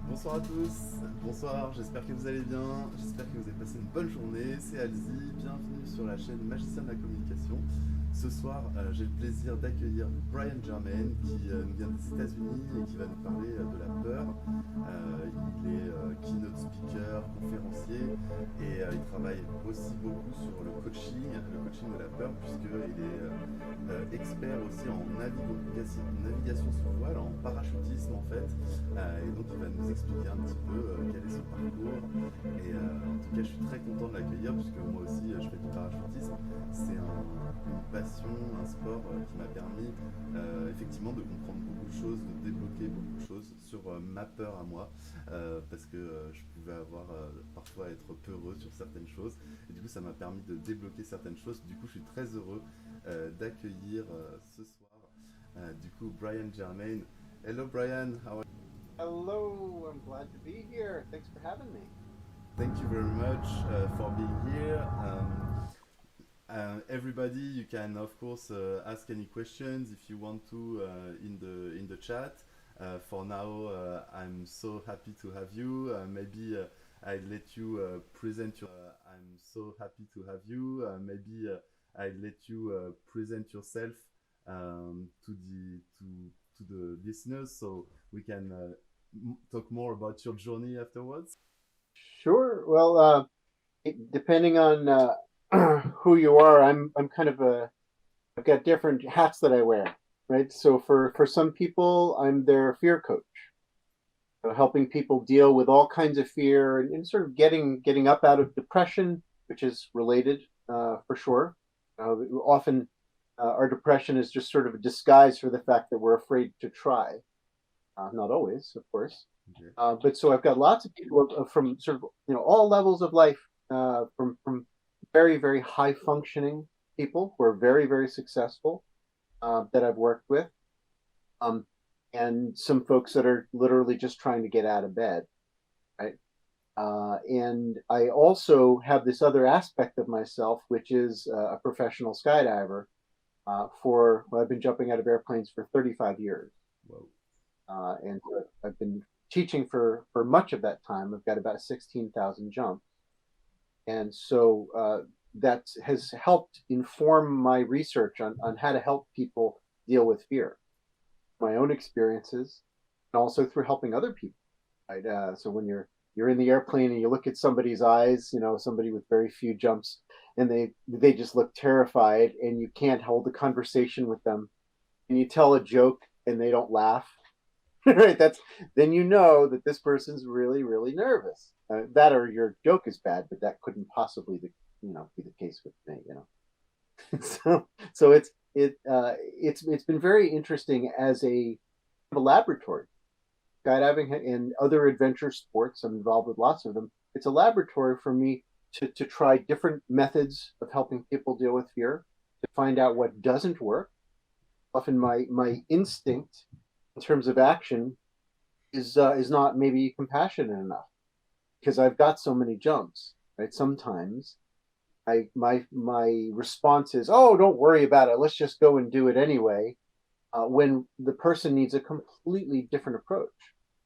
Bonsoir à tous, bonsoir, j'espère que vous allez bien, j'espère que vous avez passé une bonne journée, c'est Alzi, bienvenue sur la chaîne Magicien de la communication. Ce soir, j'ai le plaisir d'accueillir Brian Germain qui nous vient des États-Unis et qui va nous parler de la peur. Il est keynote speaker, conférencier et il travaille aussi beaucoup sur le coaching de la peur puisqu'il est expert aussi en navigation sous voile, en parachutisme en fait. Et donc il va nous expliquer un petit peu quel est son parcours. Et en tout cas, je suis très content de l'accueillir puisque moi aussi je fais du parachutisme. C'est une passion, un sport qui m'a permis effectivement de comprendre beaucoup de choses, de débloquer beaucoup de choses sur ma peur à moi, parce que je pouvais avoir parfois être peureux sur certaines choses, et du coup ça m'a permis de débloquer certaines choses. Du coup je suis très heureux d'accueillir ce soir du coup Brian Germain. Hello Brian, how are you? Hello, I'm glad to be here. Thanks for having me. Thank you very much for being here. Everybody, you can of course ask any questions if you want to in the chat. For now, I'm so happy to have you. Maybe I'll let you present your. I'm so happy to have you. Maybe I'll let you present yourself to the listeners, so we can talk more about your journey afterwards. Sure. Well, depending on who you are, I'm kind of I've got different hats that I wear, right? So for some people, I'm their fear coach, so helping people deal with all kinds of fear and sort of getting up out of depression, which is related for sure. Often, our depression is just sort of a disguise for the fact that we're afraid to try. Not always, of course. Okay. But so I've got lots of people from sort of all levels of life, from very very high functioning people who are very very successful that I've worked with, and some folks that are literally just trying to get out of bed, right? And I also have this other aspect of myself, which is a professional skydiver. Well, I've been jumping out of airplanes for 35 years. Wow. And I've been teaching for much of that time. I've got about 16,000 jumps. And so that has helped inform my research on how to help people deal with fear, my own experiences, and also through helping other people. Right? So when you're in the airplane and you look at somebody's eyes, somebody with very few jumps, and they just look terrified, and you can't hold a conversation with them, and you tell a joke and they don't laugh. Right, then you know that this person's really really nervous. That or your joke is bad, but that couldn't possibly be the case with me. So it's been very interesting as a laboratory. Skydiving and other adventure sports, I'm involved with lots of them. It's a laboratory for me to try different methods of helping people deal with fear, to find out what doesn't work. Often my instinct in terms of action is not maybe compassionate enough, because I've got so many jumps, right? Sometimes my response is, oh, don't worry about it, let's just go and do it anyway, when the person needs a completely different approach,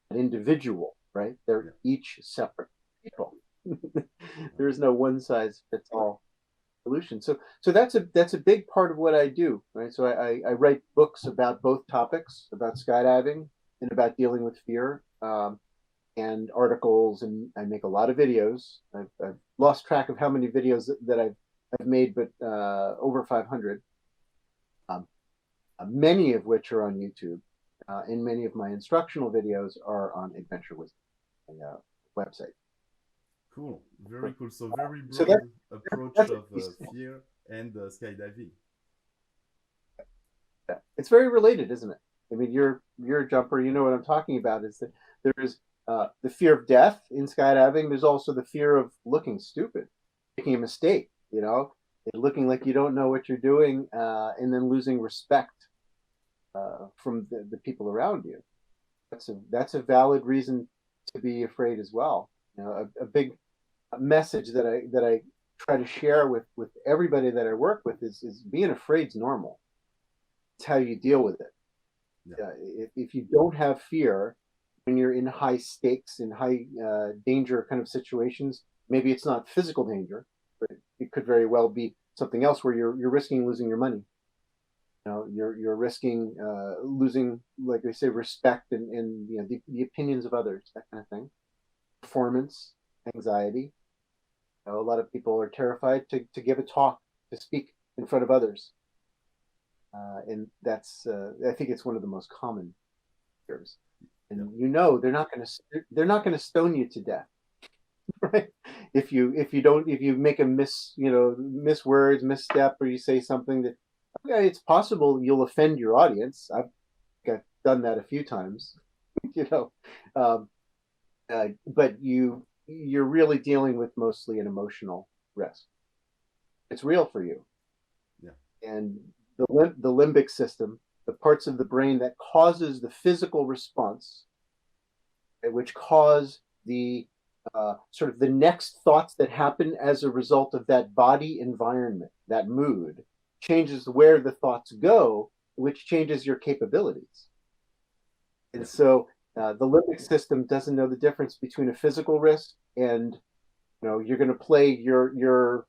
an individual, right? They're each separate people. There's no one size fits all solution. So that's a big part of what I do, right? So I write books about both topics, about skydiving and about dealing with fear, and articles, and I make a lot of videos. I've lost track of how many videos that I've made, but over 500. Many of which are on YouTube, and many of my instructional videos are on Adventure Wisdom. website. Cool, very cool. So very So broad approach that's of fear and skydiving. it's very related, isn't it? I mean, you're a jumper. You know what I'm talking about. Is that there's the fear of death in skydiving. There's also the fear of looking stupid, making a mistake. You know, looking like you don't know what you're doing, and then losing respect from the people around you. That's a valid reason to be afraid as well. You know, a big message that I try to share with everybody that I work with is being afraid is normal. It's how you deal with it. Yeah. If you don't have fear when you're in high stakes, in high danger kind of situations, maybe it's not physical danger, but it could very well be something else where you're risking losing your money. You know, you're risking losing, like they say, respect and you know the opinions of others, that kind of thing. Performance anxiety. You know, a lot of people are terrified to give a talk, to speak in front of others, and that's I think it's one of the most common fears. And you know they're not going to stone you to death, right? If you make a miss words, misstep, or you say something that, okay, it's possible you'll offend your audience. I've done that a few times, you know, um, but you're really dealing with mostly an emotional risk. It's real for you. Yeah. And the limbic system, the parts of the brain that causes the physical response, which cause the sort of the next thoughts that happen as a result of that body environment, that mood, changes where the thoughts go, which changes your capabilities. And so the limbic system doesn't know the difference between a physical risk and, you know, you're going to play your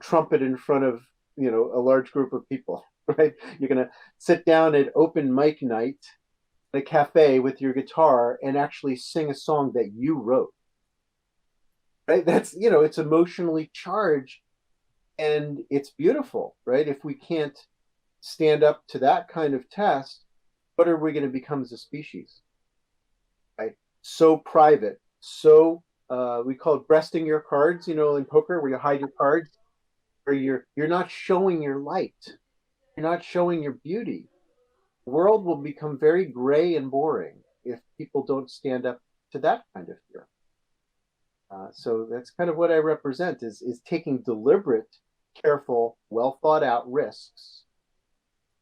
trumpet in front of, you know, a large group of people, right? You're going to sit down at open mic night at a cafe with your guitar and actually sing a song that you wrote, right? That's, you know, it's emotionally charged and it's beautiful, right? If we can't stand up to that kind of test, what are we going to become as a species? Right? So private, so we call it breasting your cards, you know, in poker where you hide your cards, where you're not showing your light, you're not showing your beauty. The world will become very gray and boring if people don't stand up to that kind of fear. So that's kind of what I represent is taking deliberate, careful, well thought out risks.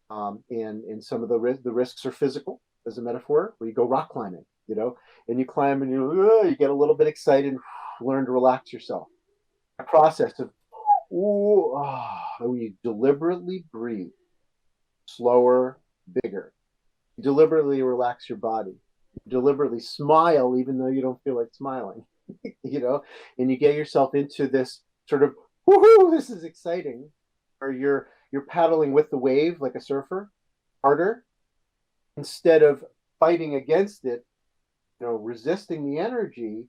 And some of the risks are physical, as a metaphor, where you go rock climbing, you know, and you climb and you get a little bit excited, learn to relax yourself. A process of when you deliberately breathe, slower, bigger. You deliberately relax your body. You deliberately smile, even though you don't feel like smiling, you know, and you get yourself into this sort of, woohoo, this is exciting, or you're paddling with the wave like a surfer, harder, instead of fighting against it, you know, resisting the energy,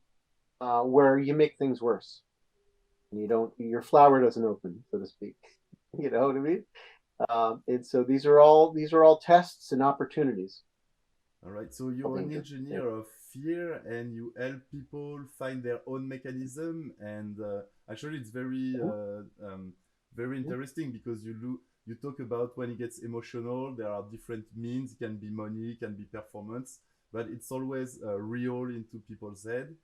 where you make things worse. And your flower doesn't open, so to speak. You know what I mean? And so these are all tests and opportunities. All right, so you're an engineer of fear and you help people find their own mechanism. And actually, it's very interesting because you talk about when it gets emotional, there are different means. It can be money, it can be performance, but it's always real into people's head.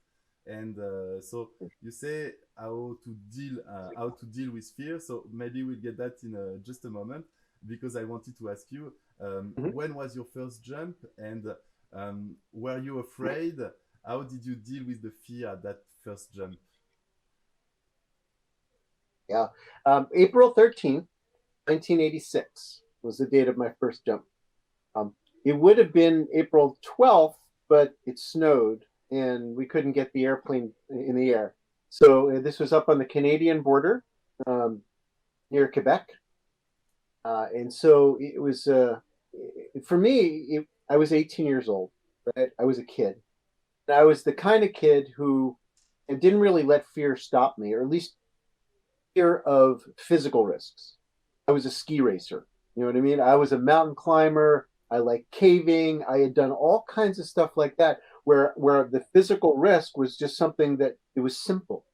And so you say how to deal with fear. So maybe we'll get that in just a moment because I wanted to ask you when was your first jump and were you afraid? How did you deal with the fear at that first jump? Yeah, April 13th, 1986 was the date of my first jump. It would have been April 12th, but it snowed and we couldn't get the airplane in the air. So this was up on the Canadian border, near Quebec. And so it was, for me, I was 18 years old, right? I was a kid. And I was the kind of kid who didn't really let fear stop me, or at least fear of physical risks. I was a ski racer. You know what I mean? I was a mountain climber. I like caving. I had done all kinds of stuff like that, where the physical risk was just something that it was simple.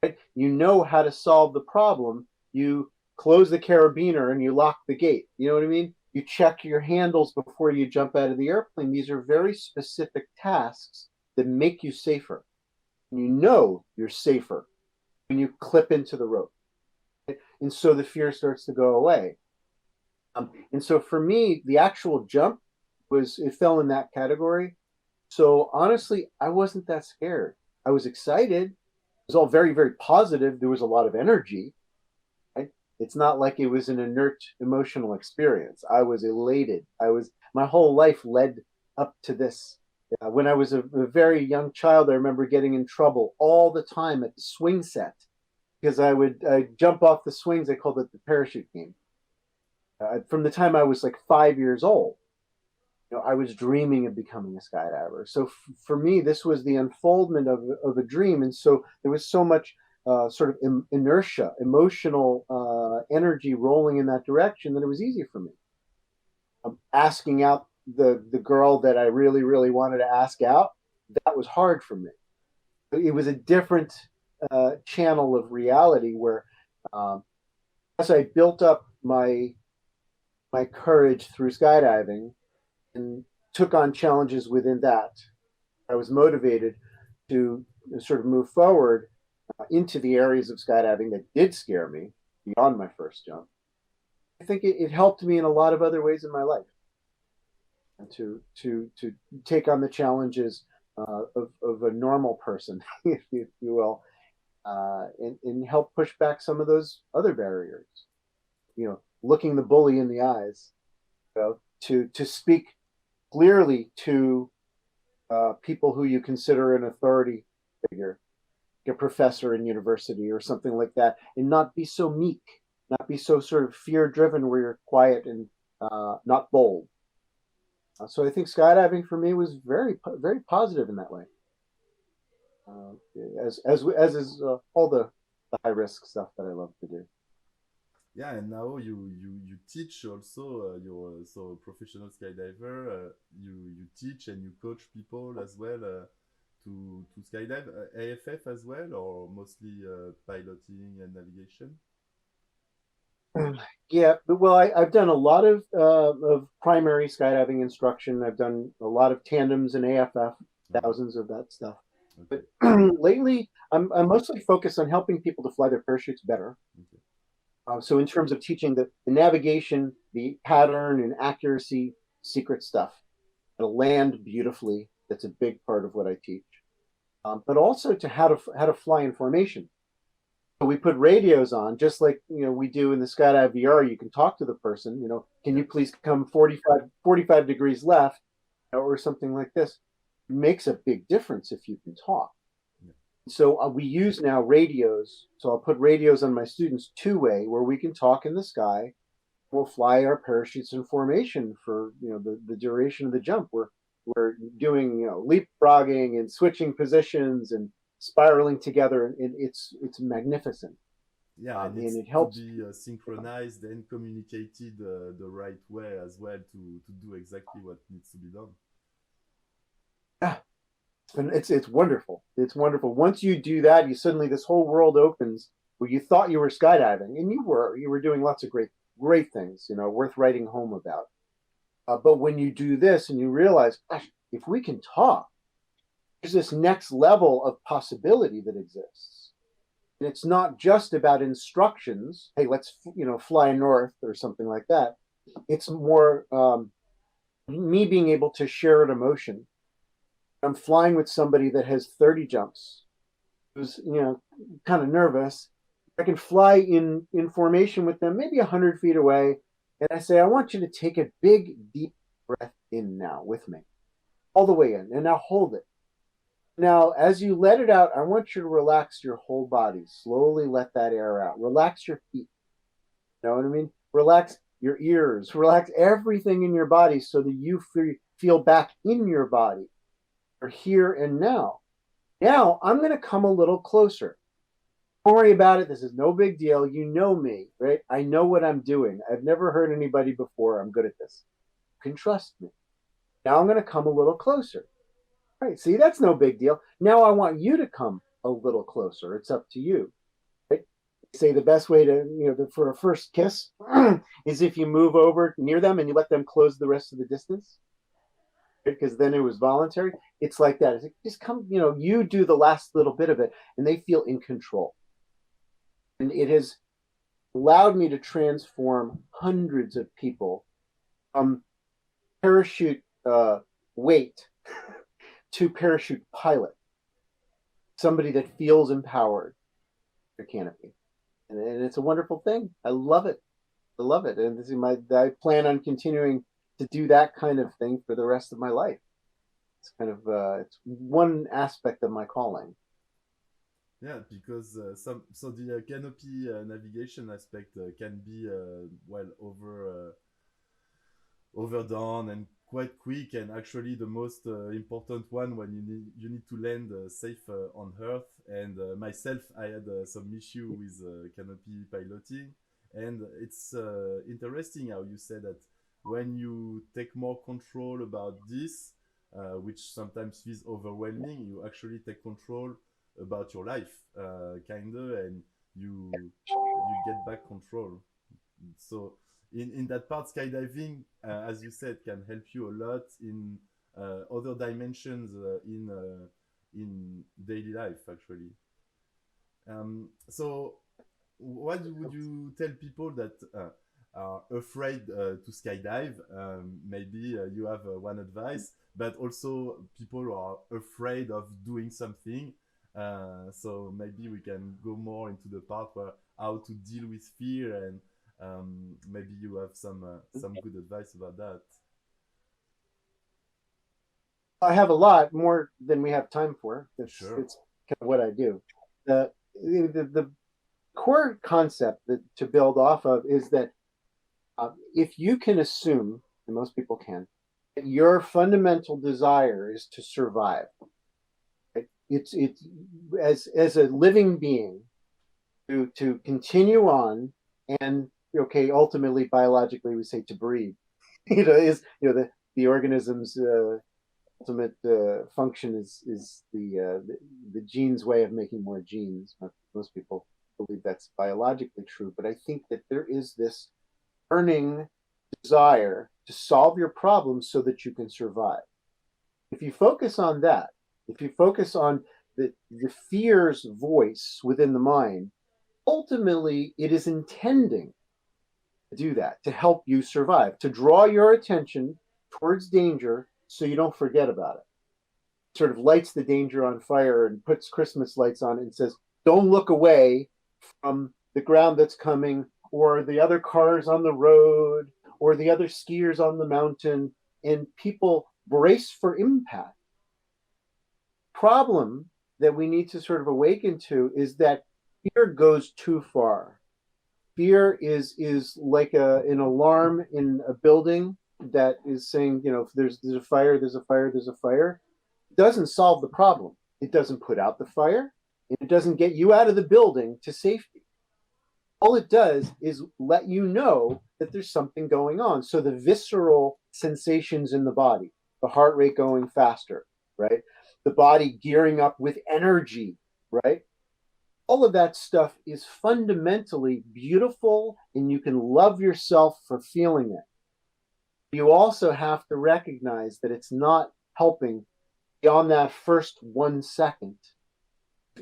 Right? You know how to solve the problem. You close the carabiner and you lock the gate. You know what I mean? You check your handles before you jump out of the airplane. These are very specific tasks that make you safer. You know you're safer when you clip into the rope. And so the fear starts to go away. And so for me, the actual jump it fell in that category. So honestly, I wasn't that scared. I was excited. It was all very, very positive. There was a lot of energy. Right? It's not like it was an inert emotional experience. I was elated. My whole life led up to this. When I was a very young child, I remember getting in trouble all the time at the swing set because I'd jump off the swings. I called it the parachute game. From the time I was like 5 years old, I was dreaming of becoming a skydiver. So for me, this was the unfoldment of a dream. And so there was so much sort of inertia, emotional energy rolling in that direction that it was easy for me. Asking out the girl that I really, really wanted to ask out, that was hard for me. It was a different channel of reality where as I built up my courage through skydiving and took on challenges within that, I was motivated to sort of move forward into the areas of skydiving that did scare me beyond my first jump. I think it helped me in a lot of other ways in my life, and to take on the challenges of a normal person, if you will, and help push back some of those other barriers. Looking the bully in the eyes, to speak clearly to people who you consider an authority figure, like a professor in university or something like that, and not be so meek, not be so sort of fear-driven where you're quiet and not bold. So I think skydiving for me was very, very positive in that way. As is all the high-risk stuff that I love to do. Yeah, and now you teach also. You're also a professional skydiver. You teach and you coach people as well to skydive. AFF as well, or mostly piloting and navigation. Yeah, well, I've done a lot of primary skydiving instruction. I've done a lot of tandems and AFF, thousands of that stuff. Okay. But lately, I'm mostly focused on helping people to fly their parachutes better. Okay. So in terms of teaching the navigation, the pattern and accuracy, secret stuff, to land beautifully, that's a big part of what I teach. But also to how to fly in formation. So we put radios on, just like we do in the skydive VR. You can talk to the person. Can you please come 45 degrees left, or something like this. It makes a big difference if you can talk. So we use now radios. So I'll put radios on my students two-way where we can talk in the sky. We'll fly our parachutes in formation for the duration of the jump. We're doing leapfrogging and switching positions and spiraling together, and it's magnificent. Yeah, and it helps to be synchronized and communicated the right way as well to do exactly what needs to be done. Yeah. And it's wonderful. It's wonderful. Once you do that, this whole world opens where you thought you were skydiving, and you were doing lots of great things, worth writing home about. But when you do this and you realize, gosh, if we can talk, there's this next level of possibility that exists. And it's not just about instructions. Hey, let's fly north or something like that. It's more me being able to share an emotion. I'm flying with somebody that has 30 jumps, who's kind of nervous. I can fly in formation with them, maybe 100 feet away, and I say, I want you to take a big, deep breath in now with me, all the way in, and now hold it. Now, as you let it out, I want you to relax your whole body. Slowly let that air out. Relax your feet. You know what I mean? Relax your ears. Relax everything in your body so that you feel back in your body. Here and now. Now I'm going to come a little closer. Don't worry about it. This is no big deal. You know me, right? I know what I'm doing. I've never hurt anybody before. I'm good at this. You can trust me. Now I'm going to come a little closer. Right. See, that's no big deal. Now I want you to come a little closer. It's up to you. Right? Say the best way to, for a first kiss is if you move over near them and you let them close the rest of the distance, because then it was voluntary. It's like that. It's like, just come, you do the last little bit of it, and they feel in control. And it has allowed me to transform hundreds of people from parachute weight to parachute pilot, somebody that feels empowered, their canopy. And it's a wonderful thing. I love it. I love it. And this is I plan on continuing to do that kind of thing for the rest of my life. It's kind of, it's one aspect of my calling. Yeah, because so the canopy navigation aspect can be overdone and quite quick, and actually the most important one when you need to land safe on Earth. And myself, I had some issue with canopy piloting, and it's interesting how you said that when you take more control about this, which sometimes feels overwhelming, you actually take control about your life, kinda, and you get back control. So in that part, skydiving, as you said, can help you a lot in other dimensions in daily life, actually. So what would you tell people that are afraid to skydive? Maybe you have one advice, but also people who are afraid of doing something. So maybe we can go more into the part where how to deal with fear, and maybe you have some good advice about that. I have a lot more than we have time for. Sure. It's kind of what I do. The core concept that to build off of is that if you can assume, and most people can, that your fundamental desire is to survive. Right? It's as a living being to continue on, and okay, ultimately biologically we say to breathe. Is the organism's ultimate function is the gene's way of making more genes. Most people believe that's biologically true, but I think that there is this burning desire to solve your problems so that you can survive. If you focus on that, if you focus on the fear's voice within the mind, ultimately it is intending to do that, to help you survive, to draw your attention towards danger so you don't forget about it. Sort of lights the danger on fire and puts Christmas lights on it and says, don't look away from the ground that's coming, or the other cars on the road, or the other skiers on the mountain, and people brace for impact. Problem that we need to sort of awaken to is that fear goes too far. Fear is like an alarm in a building that is saying, if there's a fire, there's a fire, there's a fire. It doesn't solve the problem. It doesn't put out the fire. It doesn't get you out of the building to safety. All it does is let you know that there's something going on. So the visceral sensations in the body, the heart rate going faster, right? The body gearing up with energy, right? All of that stuff is fundamentally beautiful, and you can love yourself for feeling it. You also have to recognize that it's not helping beyond that first 1 second.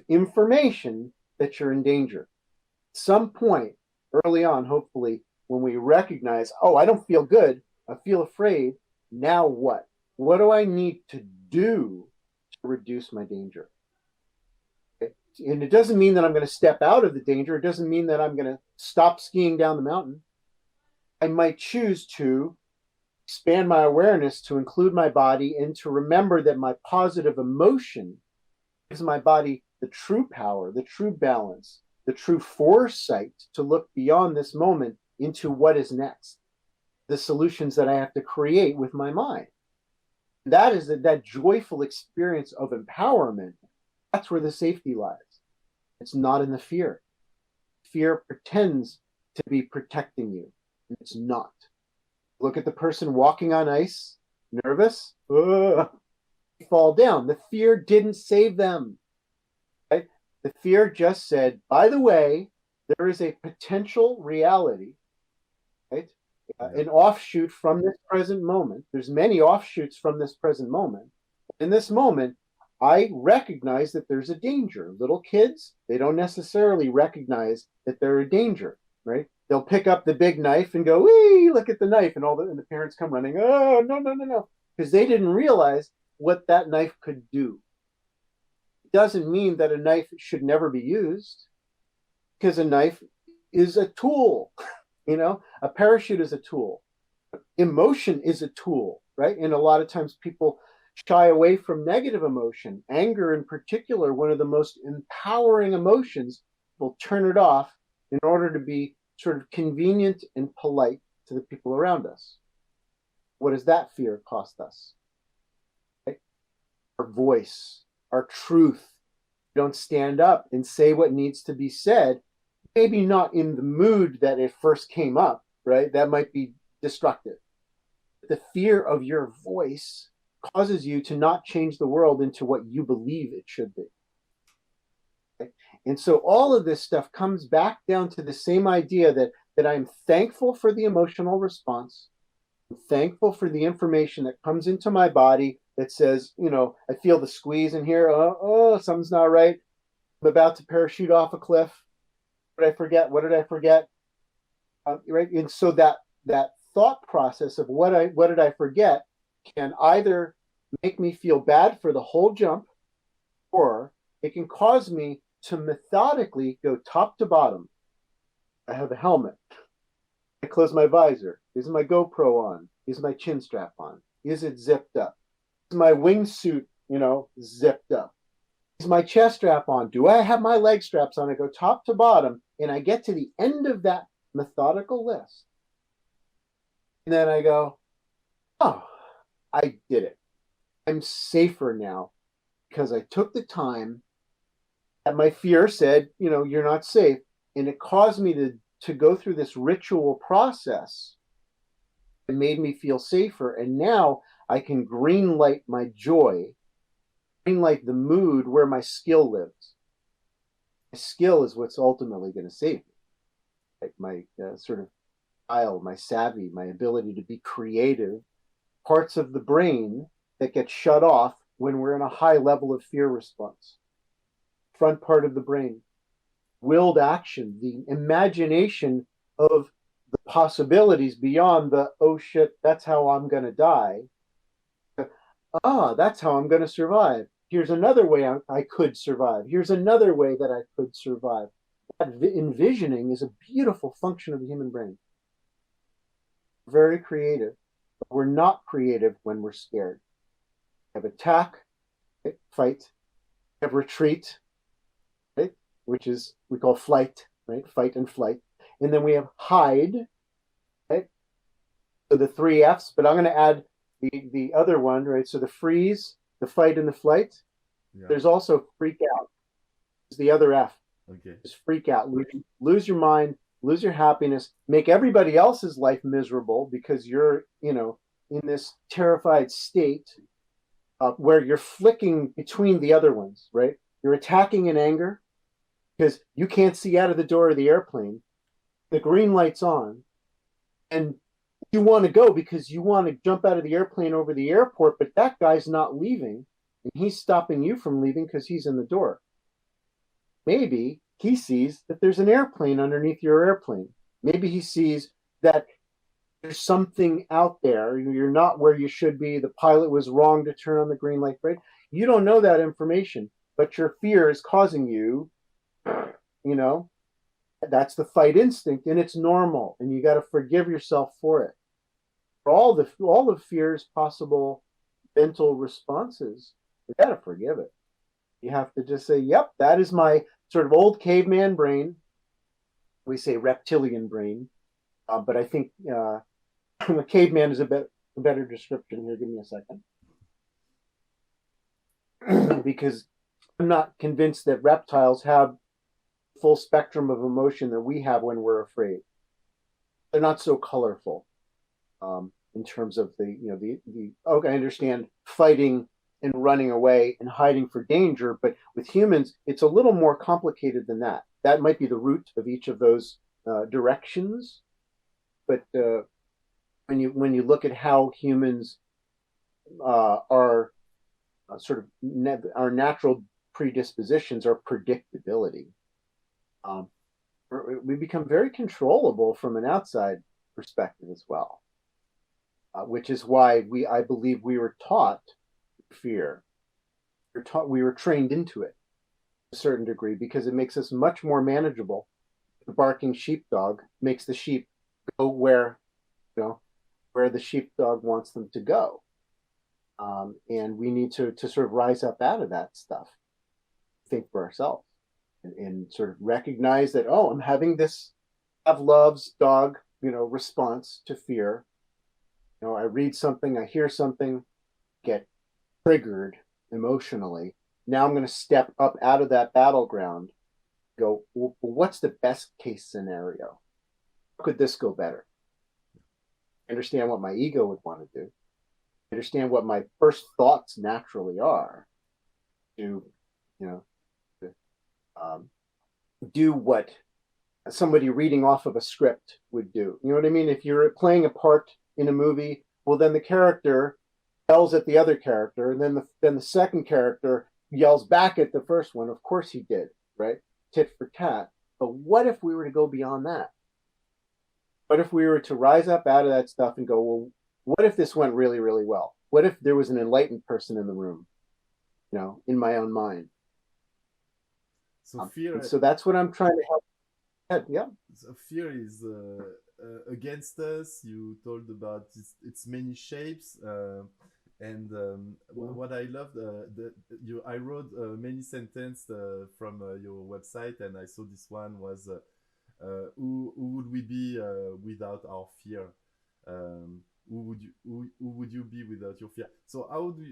Information that you're in danger. At some point early on, hopefully, when we recognize, oh, I don't feel good, I feel afraid, now what? What do I need to do to reduce my danger? And it doesn't mean that I'm going to step out of the danger. It doesn't mean that I'm going to stop skiing down the mountain. I might choose to expand my awareness to include my body and to remember that my positive emotion gives my body the true power, the true balance, the true foresight to look beyond this moment into what is next, the solutions that I have to create with my mind. That is that joyful experience of empowerment. That's where the safety lies. It's not in the fear. Fear pretends to be protecting you. It's not. Look at the person walking on ice, nervous. Ugh. fall down. The fear didn't save them. Right? The fear just said, by the way, there is a potential reality, right? Yeah. An offshoot from this present moment. There's many offshoots from this present moment. In this moment, I recognize that there's a danger. Little kids, they don't necessarily recognize that they're a danger, right? They'll pick up the big knife and go, "Wee, look at the knife," and and the parents come running, "Oh, no, no, no, no," because they didn't realize what that knife could do. It doesn't mean that a knife should never be used, because a knife is a tool. A parachute is a tool. Emotion is a tool, right? And a lot of times people shy away from negative emotion. Anger, in particular, one of the most empowering emotions, will turn it off in order to be sort of convenient and polite to the people around us. What does that fear cost us? Right? Our voice, our truth. We don't stand up and say what needs to be said, maybe not in the mood that it first came up, right? That might be destructive. The fear of your voice causes you to not change the world into what you believe it should be. Okay? And so all of this stuff comes back down to the same idea that I'm thankful for the emotional response. I'm thankful for the information that comes into my body that says, I feel the squeeze in here. Oh, something's not right. I'm about to parachute off a cliff. What did I forget? What did I forget? Right. And so that thought process of what did I forget can either make me feel bad for the whole jump, or it can cause me to methodically go top to bottom. I have a helmet. I close my visor. Is my GoPro on? Is my chin strap on? Is it zipped up? Is my wingsuit, zipped up? Is my chest strap on? Do I have my leg straps on? I go top to bottom, and I get to the end of that methodical list. And then I go, oh, I did it. I'm safer now because I took the time that my fear said, you're not safe. And it caused me to go through this ritual process. It made me feel safer. And now I can green light my joy, green light the mood where my skill lives. My skill is what's ultimately going to save me. Like my sort of style, my savvy, my ability to be creative, parts of the brain that get shut off when we're in a high level of fear response. Front part of the brain, willed action, the imagination of the possibilities beyond the, oh shit, that's how I'm going to die. That's how I'm going to survive. Here's another way I could survive. Here's another way that I could survive. That envisioning is a beautiful function of the human brain. Very creative. But we're not creative when we're scared. We have attack, right? Fight. We have retreat, right? Which is, we call flight, right? Fight and flight. And then we have hide, right? So the 3 F's, but I'm going to add the other one, right? So the freeze, the fight, and the flight. Yeah. There's also freak out. It's the other F. Okay. Just freak out. Lose your mind, lose your happiness, make everybody else's life miserable because you're, in this terrified state where you're flicking between the other ones, right? You're attacking in anger because you can't see out of the door of the airplane. The green light's on. And you want to go because you want to jump out of the airplane over the airport, but that guy's not leaving, and he's stopping you from leaving because he's in the door. Maybe he sees that there's an airplane underneath your airplane. Maybe he sees that there's something out there. You're not where you should be. The pilot was wrong to turn on the green light, right? You don't know that information, but your fear is causing you, that's the fight instinct, and it's normal, and you got to forgive yourself for it. For all the fears, possible mental responses, you got to forgive it. You have to just say, yep, that is my sort of old caveman brain. We say reptilian brain, but I think caveman is a better description here. Give me a second. Because I'm not convinced that reptiles have full spectrum of emotion that we have when we're afraid. They're not so colorful in terms of the okay, I understand fighting and running away and hiding for danger. But with humans, it's a little more complicated than that. That might be the root of each of those directions. But when you look at how humans are sort of our natural predispositions are predictability. We become very controllable from an outside perspective as well, which is why I believe we were taught fear. We were trained into it to a certain degree because it makes us much more manageable. The barking sheepdog makes the sheep go where the sheepdog wants them to go. And we need to sort of rise up out of that stuff, think for ourselves, and sort of recognize that, oh, I'm having this Pavlov's dog, response to fear. I read something, I hear something, get triggered emotionally. Now I'm going to step up out of that battleground, go, well, what's the best case scenario? How could this go better? Understand what my ego would want to do. Understand what my first thoughts naturally are. Do what somebody reading off of a script would do. You know what I mean? If you're playing a part in a movie, well, then the character yells at the other character, and then the second character yells back at the first one. Of course he did, right? Tit for tat. But what if we were to go beyond that? What if we were to rise up out of that stuff and go, well, what if this went really, really well? What if there was an enlightened person in the room, in my own mind? So fear. So that's what I'm trying to help. Yeah. So fear is against us. You told about its many shapes, and what I loved, I wrote many sentences from your website, and I saw this one was, who would we be without our fear? Who would you be without your fear? So how do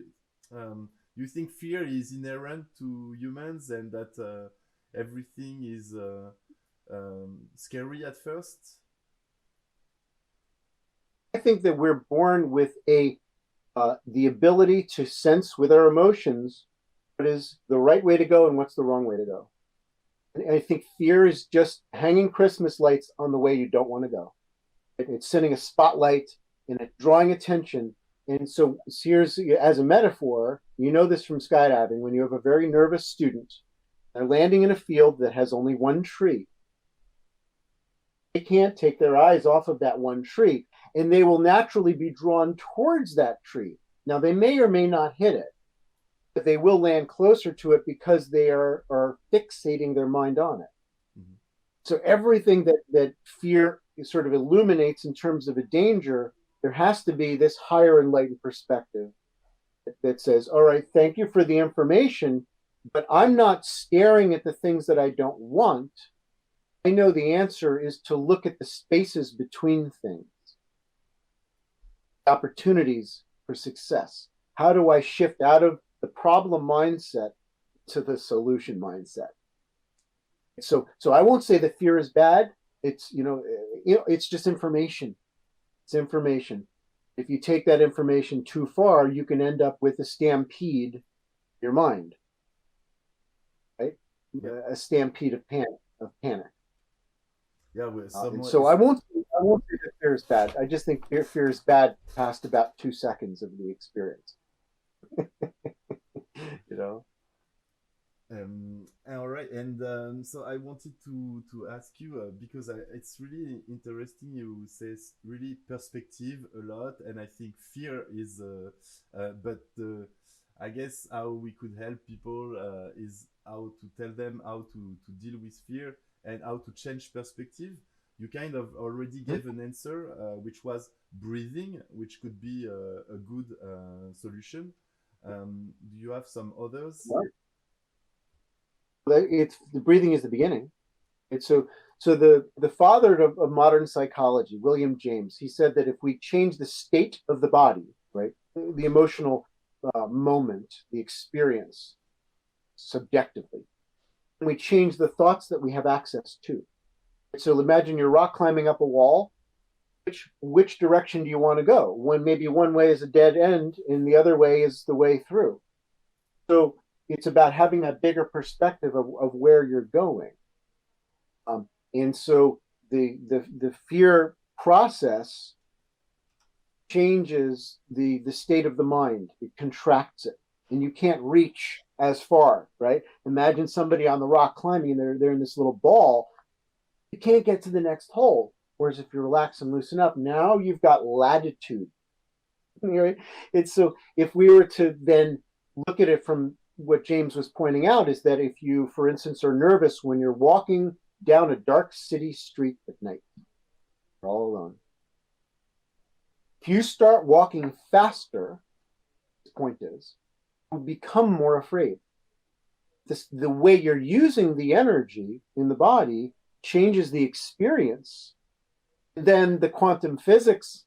you think fear is inherent to humans, and that everything is scary at first? I think that we're born with the ability to sense with our emotions what is the right way to go and what's the wrong way to go. And I think fear is just hanging Christmas lights on the way you don't want to go. It's sending a spotlight and it's drawing attention. And so here's, as a metaphor, this from skydiving, when you have a very nervous student, they're landing in a field that has only one tree. They can't take their eyes off of that one tree, and they will naturally be drawn towards that tree. Now, they may or may not hit it, but they will land closer to it because they are fixating their mind on it. Mm-hmm. So everything that fear sort of illuminates in terms of a danger, there has to be this higher enlightened perspective that says, all right, thank you for the information, but I'm not staring at the things that I don't want. I know the answer is to look at the spaces between things, opportunities for success. How do I shift out of the problem mindset to the solution mindset? So I won't say that fear is bad. It's it's just information. It's information. If you take that information too far, you can end up with a stampede in your mind, right? Yeah. A stampede of panic. Yeah. So I won't say that fear is bad. I just think fear is bad past about 2 seconds of the experience. All right, and so I wanted to ask you because it's really interesting. You say really perspective a lot, and I think fear is, but I guess how we could help people is how to tell them how to deal with fear and how to change perspective. You kind of already gave an answer, which was breathing, which could be a good solution. Do you have some others? Right. It's the breathing is the beginning. It's so the father of modern psychology, William James, he said that if we change the state of the body, right, the emotional moment, the experience, subjectively, and we change the thoughts that we have access to. So imagine you're rock climbing up a wall. Which direction do you want to go? Maybe one way is a dead end, and the other way is the way through. So it's about having that bigger perspective of where you're going. And so the fear process changes the state of the mind. It contracts it, and you can't reach as far, right? Imagine somebody on the rock climbing, and they're in this little ball. You can't get to the next hole. Whereas if you relax and loosen up, now you've got latitude. Right? It's so if we were to then look at it from what James was pointing out is that if you, for instance, are nervous when you're walking down a dark city street at night, you're all alone. If you start walking faster, the point is, you become more afraid. The way you're using the energy in the body changes the experience. Then the quantum physics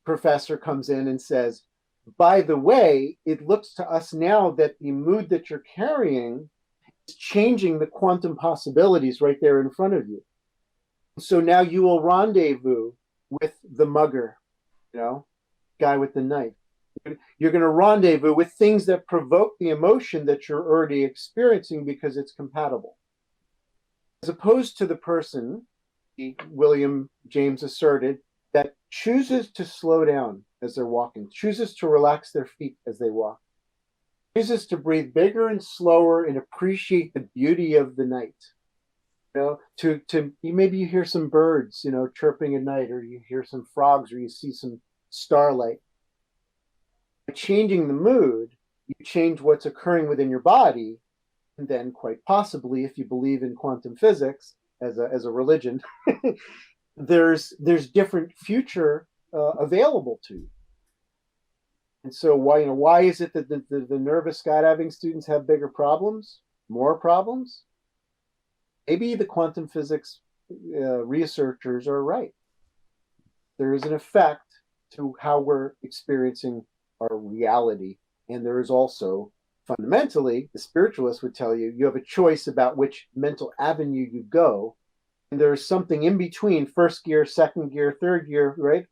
professor comes in and says, by the way, it looks to us now that the mood that you're carrying is changing the quantum possibilities right there in front of you. So now you will rendezvous with the mugger, guy with the knife. You're going to rendezvous with things that provoke the emotion that you're already experiencing because it's compatible. As opposed to the person, William James asserted, that chooses to slow down as they're walking, chooses to relax their feet as they walk, chooses to breathe bigger and slower and appreciate the beauty of the night. Maybe you hear some birds, chirping at night, or you hear some frogs, or you see some starlight. By changing the mood, you change what's occurring within your body, and then quite possibly, if you believe in quantum physics as a religion, there's different future available to you. And so why is it that the nervous skydiving students have bigger problems, more problems? Maybe the quantum physics researchers are right. There is an effect to how we're experiencing our reality. And there is also, fundamentally, the spiritualist would tell you, you have a choice about which mental avenue you go. And there's something in between first gear, second gear, third gear, right?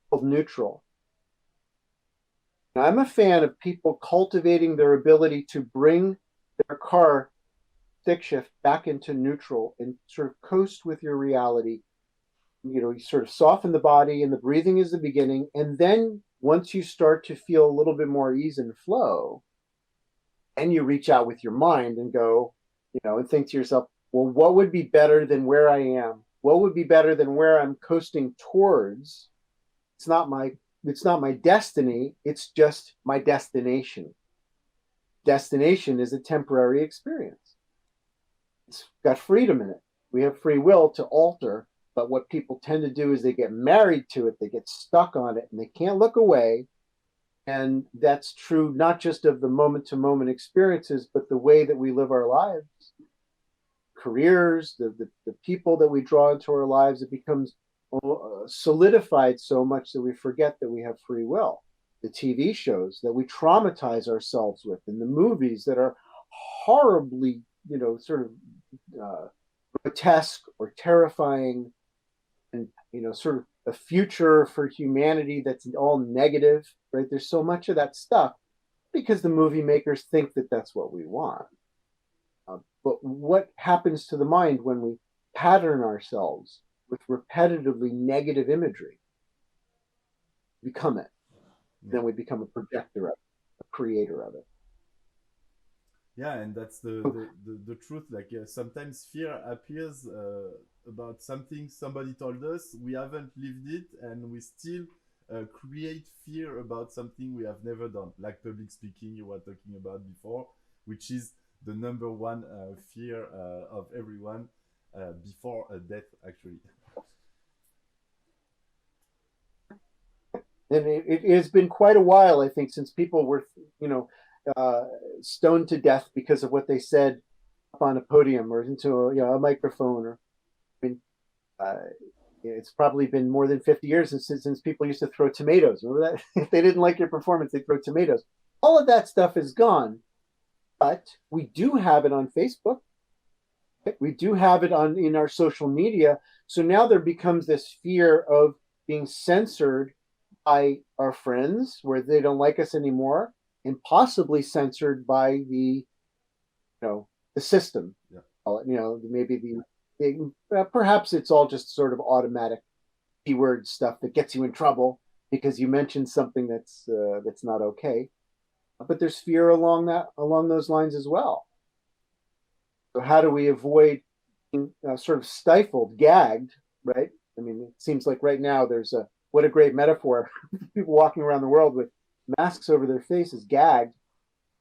Called neutral. Now, I'm a fan of people cultivating their ability to bring their car stick shift back into neutral and sort of coast with your reality. You sort of soften the body, and the breathing is the beginning. And then once you start to feel a little bit more ease and flow, and you reach out with your mind and go, and think to yourself, well, what would be better than where I am? What would be better than where I'm coasting towards? It's not my destiny. It's just my destination. Destination is a temporary experience. It's got freedom in it. We have free will to alter, but what people tend to do is they get married to it. They get stuck on it, and they can't look away. And that's true not just of the moment-to-moment experiences, but the way that we live our lives. Careers, the people that we draw into our lives, it becomes solidified so much that we forget that we have free will. The TV shows that we traumatize ourselves with, and the movies that are horribly, sort of grotesque or terrifying, and sort of a future for humanity that's all negative, right? There's so much of that stuff because the movie makers think that that's what we want. But what happens to the mind when we pattern ourselves with repetitively negative imagery? Become it. Then we become a projector of it, a creator of it. Yeah, and that's the truth. Like sometimes fear appears about something somebody told us, we haven't lived it, and we still create fear about something we have never done, like public speaking you were talking about before, which is the number one fear of everyone before a death, actually. And it has been quite a while, I think, since people were, stoned to death because of what they said up on a podium or into a microphone. Or, it's probably been more than 50 years since people used to throw tomatoes. Remember that? If they didn't like your performance, they'd throw tomatoes. All of that stuff is gone. But we do have it on Facebook. We do have it in our social media. So now there becomes this fear of being censored by our friends where they don't like us anymore. and possibly censored by the system. Yeah. Maybe perhaps it's all just sort of automatic keyword stuff that gets you in trouble because you mentioned something that's not okay. But there's fear along those lines as well. So how do we avoid being sort of stifled, gagged, right? I mean, it seems like right now what a great metaphor. People walking around the world with masks over their faces, gagged.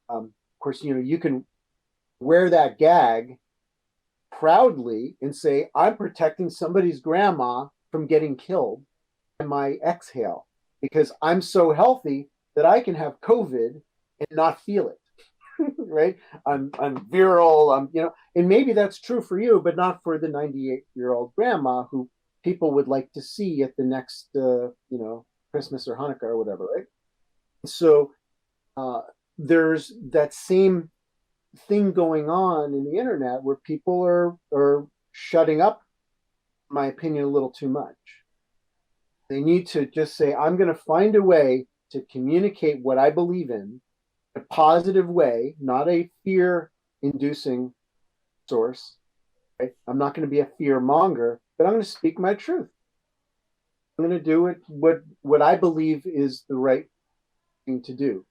Of course, you can wear that gag proudly and say, I'm protecting somebody's grandma from getting killed by my exhale because I'm so healthy that I can have COVID and not feel it. Right? I'm virile. And maybe that's true for you, but not for the 98-year-old grandma who people would like to see at the next, Christmas or Hanukkah or whatever, right? So there's that same thing going on in the internet where people are shutting up, in my opinion, a little too much. They need to just say, I'm going to find a way to communicate what I believe in a positive way, not a fear-inducing source. Right? I'm not going to be a fear monger, but I'm going to speak my truth. I'm going to do it what I believe is the right thing to do.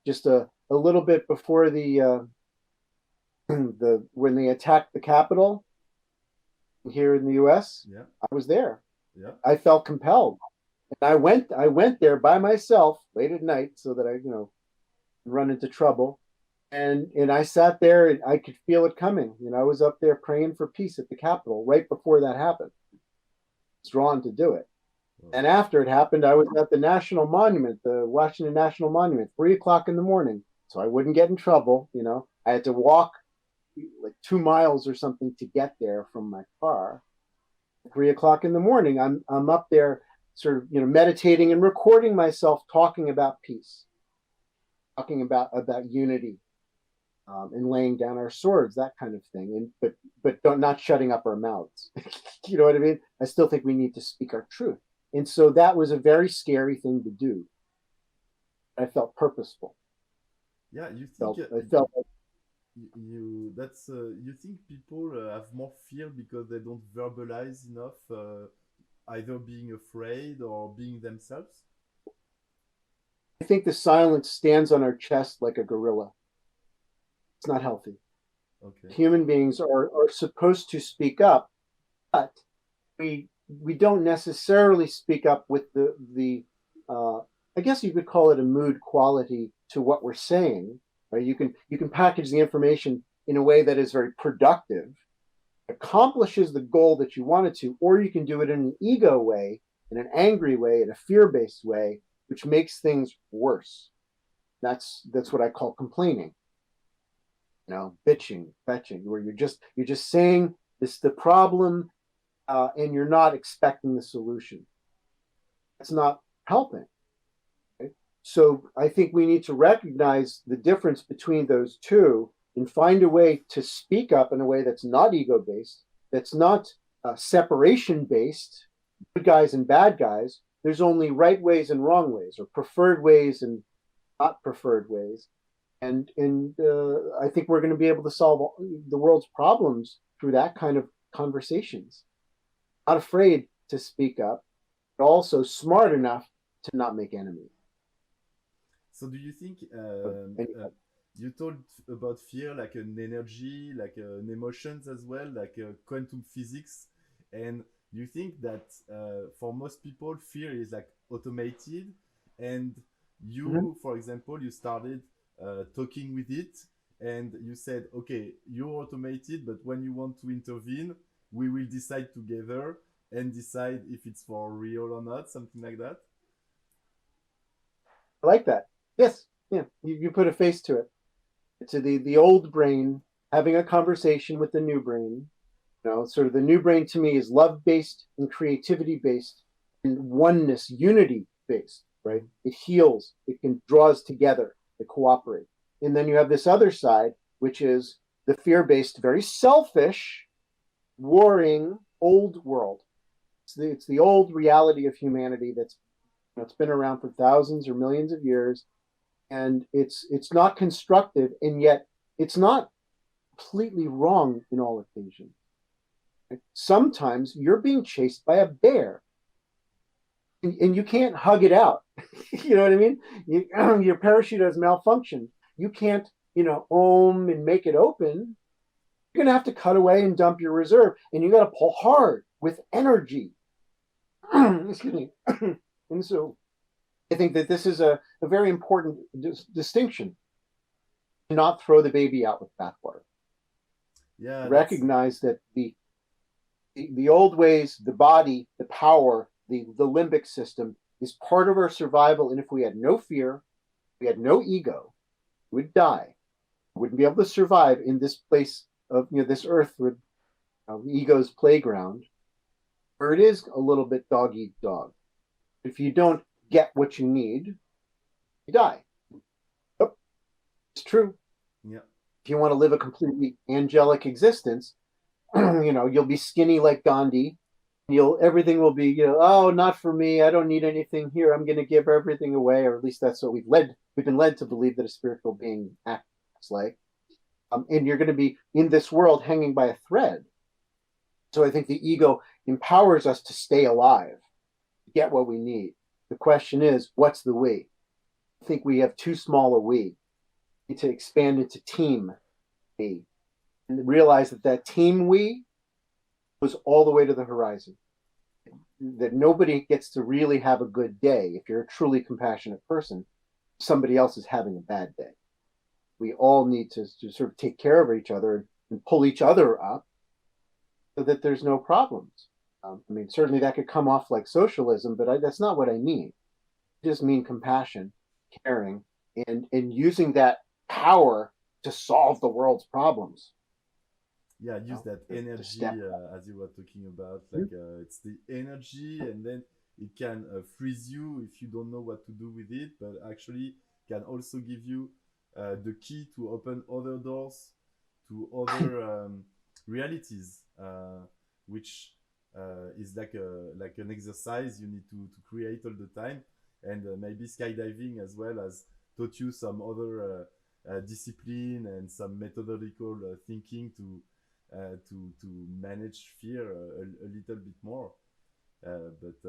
Just a little bit before the when they attacked the Capitol here in the U.S., yeah. I was there. Yeah. I felt compelled, and I went there by myself late at night so that I run into trouble, and I sat there and I could feel it coming. I was up there praying for peace at the Capitol right before that happened. I was drawn to do it. And after it happened, I was at the National Monument, the Washington National Monument, 3:00 in the morning, so I wouldn't get in trouble. I had to walk like 2 miles or something to get there from my car. 3:00 in the morning, I'm up there, sort of meditating and recording myself talking about peace, talking about unity, and laying down our swords, that kind of thing. But not shutting up our mouths. You know what I mean? I still think we need to speak our truth. And so that was a very scary thing to do. I felt purposeful. Yeah, you think I felt like, you think people have more fear because they don't verbalize enough, either being afraid or being themselves? I think the silence stands on our chest like a gorilla. It's not healthy. Okay. Human beings are supposed to speak up, but we don't necessarily speak up with the I guess you could call it a mood quality to what we're saying. Right? You can package the information in a way that is very productive, accomplishes the goal that you wanted to, or you can do it in an ego way, in an angry way, in a fear-based way, which makes things worse. That's what I call complaining. Bitching, fetching, where you're just saying this is the problem, and you're not expecting the solution. It's not helping. Okay? So I think we need to recognize the difference between those two and find a way to speak up in a way that's not ego-based, that's not separation-based, good guys and bad guys. There's only right ways and wrong ways, or preferred ways and not preferred ways. And I think we're going to be able to solve the world's problems through that kind of conversations. Not afraid to speak up, but also smart enough to not make enemies. So do you think you told about fear like an energy, like an emotions as well, like quantum physics, and you think that for most people fear is like automated, and you, for example, you started talking with it, and you said, okay, you're automated, but when you want to intervene, we will decide together and decide if it's for real or not, something like that. I like that. Yes, yeah, you put a face to it. To the old brain having a conversation with the new brain. Sort of the new brain to me is love-based and creativity-based and oneness, unity-based, right? It heals, it can draw us together, it cooperates. And then you have this other side, which is the fear-based, very selfish, warring old world. It's the old reality of humanity that's been around for thousands or millions of years. and it's not constructive, and yet it's not completely wrong in all occasions. Sometimes you're being chased by a bear, and you can't hug it out. You know what I mean? Your parachute has malfunctioned. You can't, ohm and make it open. You're going to have to cut away and dump your reserve, and you got to pull hard with energy. Excuse me. And so I think that this is a very important distinction. Not throw the baby out with bathwater. Yeah, recognize that the old ways, the body, the power, the limbic system is part of our survival. And if we had no fear, we had no ego, we would die. We wouldn't be able to survive in this place of this earth with ego's playground, where it is a little bit dog eat dog. If you don't get what you need, you die. Oh, it's true. Yeah. If you want to live a completely angelic existence, you'll be skinny like Gandhi. Everything will be, oh, not for me. I don't need anything here. I'm going to give everything away, or at least that's what we've been led to believe that a spiritual being acts like. And you're going to be in this world hanging by a thread. So I think the ego empowers us to stay alive, get what we need. The question is, what's the we? I think we have too small a we. We need to expand into team we, and realize that team we goes all the way to the horizon. That nobody gets to really have a good day. If you're a truly compassionate person, somebody else is having a bad day. We all need to sort of take care of each other and pull each other up so that there's no problems. Certainly that could come off like socialism, but that's not what I mean. I just mean compassion, caring, and using that power to solve the world's problems. Yeah, use that energy as you were talking about. Like it's the energy, and then it can freeze you if you don't know what to do with it, but actually can also give you the key to open other doors to other realities, which is like an exercise you need to create all the time. And maybe skydiving as well as taught you some other discipline and some methodological thinking to manage fear a little bit more. But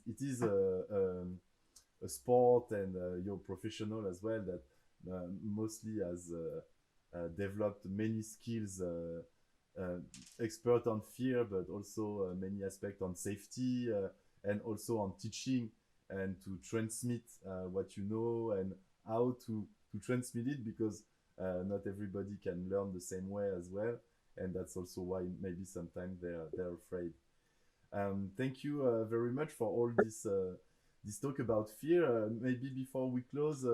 it is a sport, and you're professional as well that mostly has developed many skills, expert on fear, but also many aspects on safety, and also on teaching and to transmit what you know and how to transmit it, because not everybody can learn the same way as well, and that's also why maybe sometimes they're afraid. Thank you very much for all this talk about fear. Maybe before we close,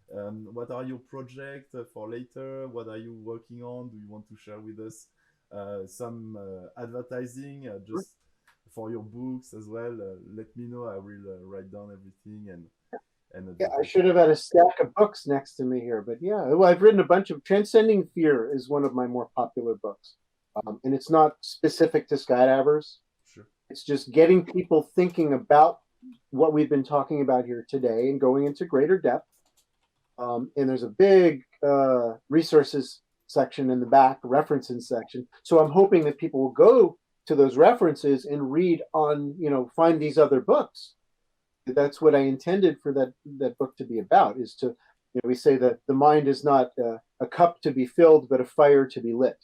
what are your projects for later? What are you working on? Do you want to share with us some advertising just for your books as well? Let me know. I will write down everything and yeah, I should have had a stack of books next to me here, but yeah, well, I've written a bunch of Transcending Fear is one of my more popular books, and it's not specific to skydivers. Sure. It's just getting people thinking about what we've been talking about here today and going into greater depth. And there's a big resources section in the back, references section. So I'm hoping that people will go to those references and read on, find these other books. That's what I intended for that book to be about, is to, we say that the mind is not a cup to be filled, but a fire to be lit.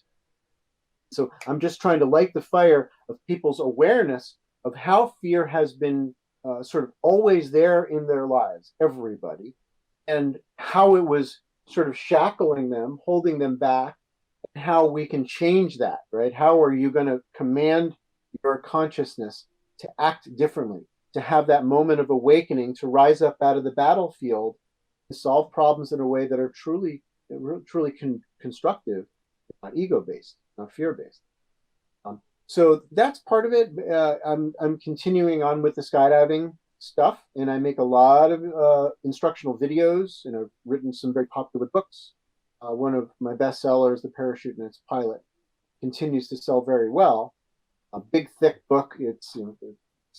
So I'm just trying to light the fire of people's awareness of how fear has been sort of always there in their lives, everybody, and how it was sort of shackling them, holding them back, and how we can change that, right? How are you going to command your consciousness to act differently, to have that moment of awakening, to rise up out of the battlefield and solve problems in a way that are truly constructive, not ego-based, not fear-based. So that's part of it. I'm continuing on with the skydiving stuff, and I make a lot of instructional videos, and I've written some very popular books. One of my bestsellers, The Parachute and Its Pilot, continues to sell very well. A big, thick book. It's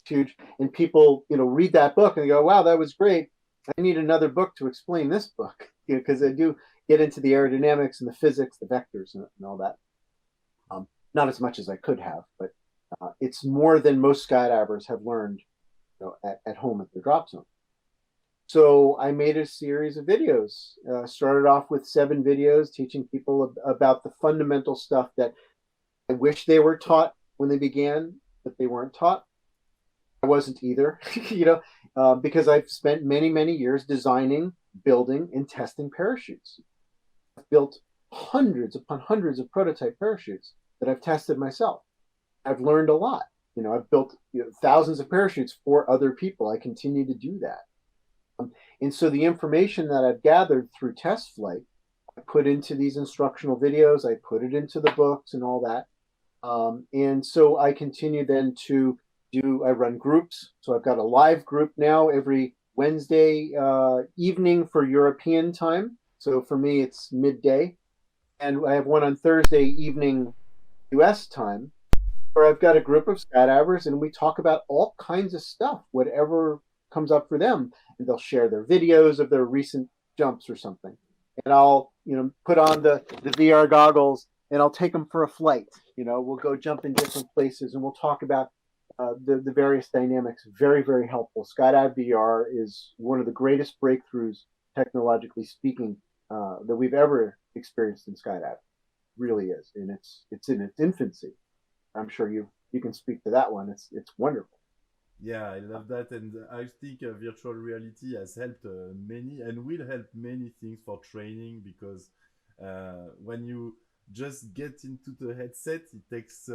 huge, and people read that book and they go, "Wow, that was great." I need another book to explain this book, because I do get into the aerodynamics and the physics, the vectors, and all that. Not as much as I could have, but it's more than most skydivers have learned, at home at the drop zone. So I made a series of videos. Started off with 7 videos teaching people about the fundamental stuff that I wish they were taught when they began, but they weren't taught. I wasn't either, because I've spent many, many years designing, building, and testing parachutes. I've built hundreds upon hundreds of prototype parachutes that I've tested myself. I've learned a lot. I've built thousands of parachutes for other people. I continue to do that. And so the information that I've gathered through test flight, I put into these instructional videos, I put it into the books and all that. And so I continue then to I run groups. So I've got a live group now every Wednesday evening for European time. So for me, it's midday. And I have one on Thursday evening US time, where I've got a group of skydivers and we talk about all kinds of stuff, whatever comes up for them. And they'll share their videos of their recent jumps or something. And I'll, put on the VR goggles and I'll take them for a flight. We'll go jump in different places and we'll talk about the various dynamics. Very, very helpful. Skydive VR is one of the greatest breakthroughs, technologically speaking, that we've ever experienced in skydive. Really is, and it's in its infancy. I'm sure you can speak to that one. It's wonderful. Yeah, I love that, and I think virtual reality has helped many and will help many things for training because when you just get into the headset, it takes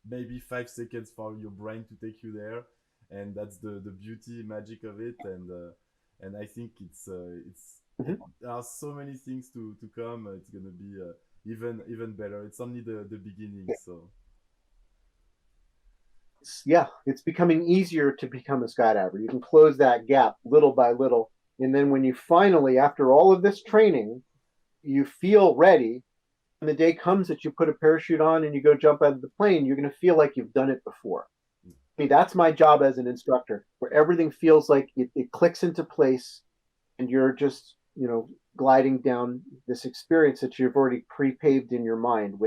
maybe 5 seconds for your brain to take you there, and that's the beauty magic of it. And I think it's Mm-hmm. there are so many things to come. It's gonna be even better. It's only the beginning, so. It's becoming easier to become a skydiver. You can close that gap little by little, and then when you finally, after all of this training, you feel ready. When the day comes that you put a parachute on and you go jump out of the plane, you're going to feel like you've done it before. I mean, that's my job as an instructor, where everything feels like it clicks into place, and you're just gliding down this experience that you've already pre-paved in your mind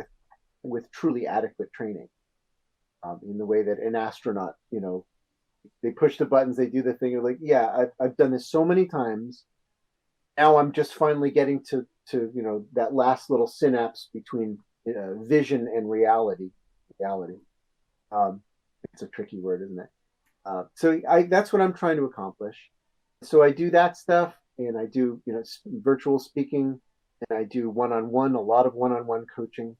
with truly adequate training. In the way that an astronaut, they push the buttons, they do the thing. You're like, yeah, I've done this so many times. Now I'm just finally getting to that last little synapse between vision and reality. Reality. It's a tricky word, isn't it? So that's what I'm trying to accomplish. So I do that stuff, and I do virtual speaking, and I do one-on-one, a lot of one-on-one coaching.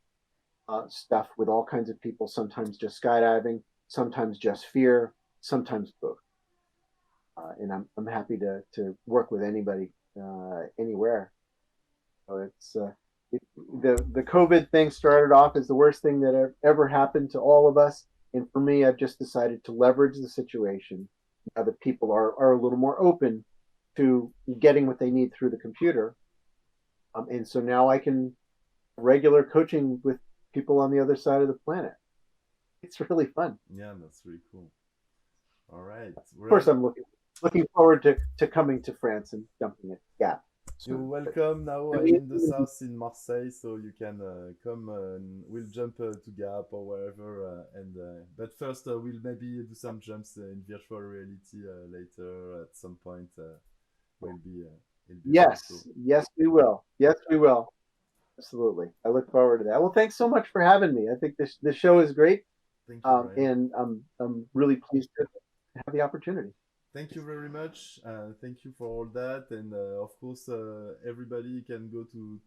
Stuff with all kinds of people, sometimes just skydiving, sometimes just fear, sometimes both. And I'm happy to work with anybody anywhere. So the COVID thing started off as the worst thing that ever happened to all of us, and for me, I've just decided to leverage the situation. Now that people are a little more open to getting what they need through the computer, and so now I can regular coaching with people on the other side of the planet. It's really fun. Yeah, that's really cool. All right. Of course, I'm looking forward to coming to France and jumping it. Yeah. You're welcome now. I'm in the south in Marseille, so you can come. We'll jump to Gap or wherever. But first, we'll maybe do some jumps in virtual reality later at some point. Will be. It'll be Yes, really cool. yes, we will. Yes, we will. Absolutely. I look forward to that. Well, thanks so much for having me. I think this show is great, Thank you, Brian. and I'm really pleased to have the opportunity. Thank you very much. Thank you for all that, and of course, everybody can go to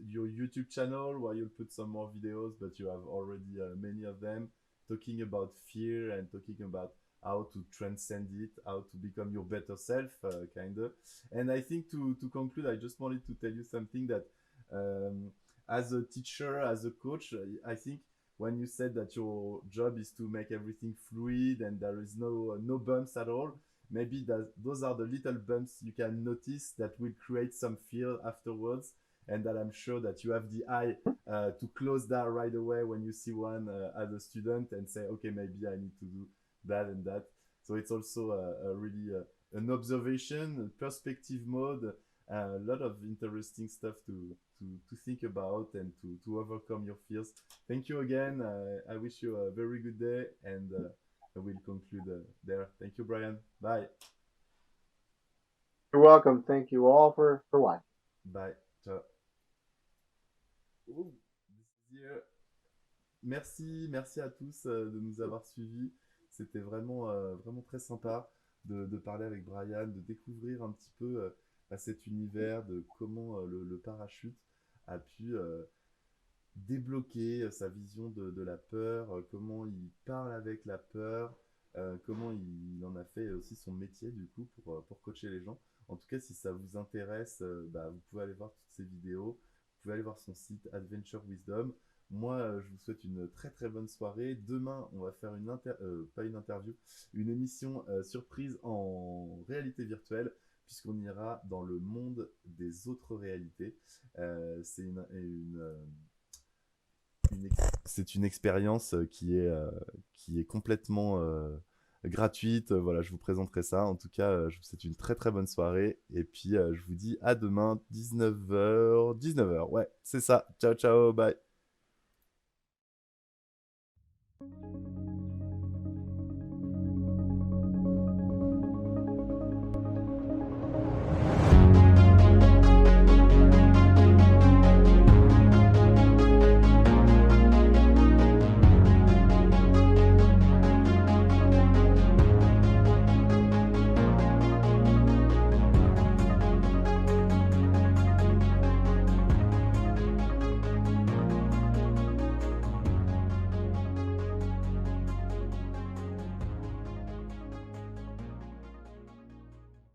your YouTube channel where you'll put some more videos, but you have already many of them talking about fear and talking about how to transcend it, how to become your better self, kind of. And I think to conclude, I just wanted to tell you something that as a teacher, as a coach, I think when you said that your job is to make everything fluid and there is no bumps at all, maybe those are the little bumps you can notice that will create some fear afterwards, and that I'm sure that you have the eye to close that right away when you see one as a student and say, okay, maybe I need to do that and that. So it's also a really an observation, perspective mode, a lot of interesting stuff to think about and to overcome your fears. Thank you again. I wish you a very good day, and I will conclude there. Thank you, Brian. Bye. You're welcome. Thank you all for watching. Bye. Ciao. Ooh, merci à tous de nous avoir suivis. C'était vraiment très sympa de parler avec Brian, de découvrir un petit peu cet univers, de comment le parachute a pu débloquer sa vision de la peur, comment il parle avec la peur, comment il en a fait aussi son métier du coup pour coacher les gens. En tout cas, si ça vous intéresse, vous pouvez aller voir toutes ces vidéos, vous pouvez aller voir son site Adventure Wisdom. Moi, je vous souhaite une très très bonne soirée. Demain, on va faire pas une interview, une émission surprise en réalité virtuelle, puisqu'on ira dans le monde des autres réalités. C'est une expérience qui est complètement gratuite. Voilà, je vous présenterai ça. En tout cas, je vous souhaite une très très bonne soirée. Et puis, je vous dis à demain, 19h. 19h, ouais, c'est ça. Ciao, ciao, bye.